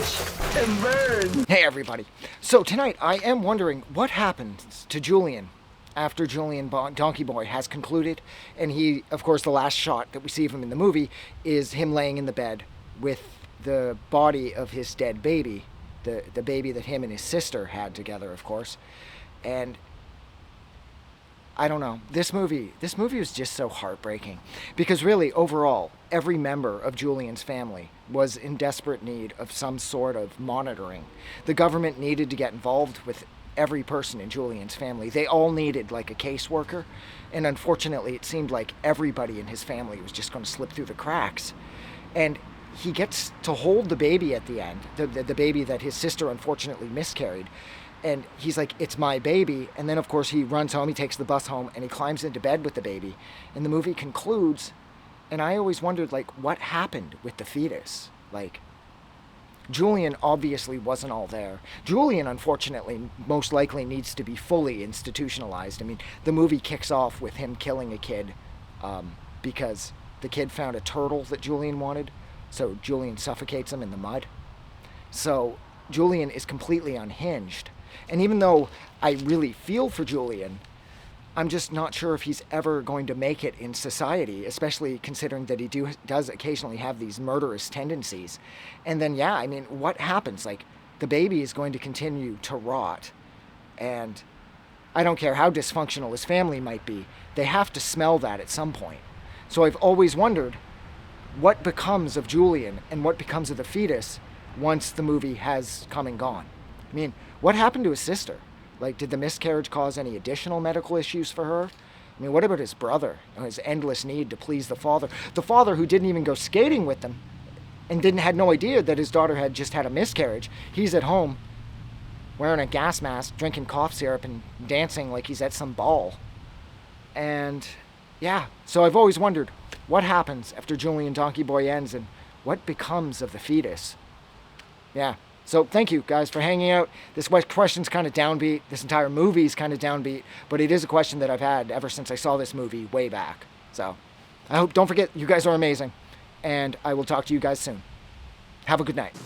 watch and burn. Hey everybody. So tonight I am wondering what happens to Julien after Donkey Boy has concluded, and he, of course, the last shot that we see of him in the movie is him laying in the bed with the body of his dead baby, the baby that him and his sister had together, of course. And I don't know. This movie was just so heartbreaking because really, overall, every member of Julien's family was in desperate need of some sort of monitoring. The government needed to get involved with every person in Julien's family. They all needed like a caseworker, and unfortunately, it seemed like everybody in his family was just going to slip through the cracks. And he gets to hold the baby at the end, the baby that his sister unfortunately miscarried. And he's like, it's my baby. And then, of course, he runs home, he takes the bus home, and he climbs into bed with the baby. And the movie concludes, and I always wondered, like, what happened with the fetus? Like, Julien obviously wasn't all there. Julien, unfortunately, most likely needs to be fully institutionalized. I mean, the movie kicks off with him killing a kid because the kid found a turtle that Julien wanted. So Julien suffocates him in the mud. So Julien is completely unhinged. And even though I really feel for Julien, I'm just not sure if he's ever going to make it in society, especially considering that he does occasionally have these murderous tendencies. And then, yeah, I mean, what happens? Like, the baby is going to continue to rot. And I don't care how dysfunctional his family might be, they have to smell that at some point. So I've always wondered what becomes of Julien and what becomes of the fetus once the movie has come and gone. I mean, what happened to his sister? Like, did the miscarriage cause any additional medical issues for her? I mean, what about his brother? His endless need to please the father. The father who didn't even go skating with them and had no idea that his daughter had just had a miscarriage. He's at home wearing a gas mask, drinking cough syrup, and dancing like he's at some ball. And, yeah, so I've always wondered what happens after Julien Donkey Boy ends and what becomes of the fetus. Yeah. So thank you guys for hanging out. This question's kind of downbeat. This entire movie's kind of downbeat, but it is a question that I've had ever since I saw this movie way back. So don't forget, you guys are amazing, and I will talk to you guys soon. Have a good night.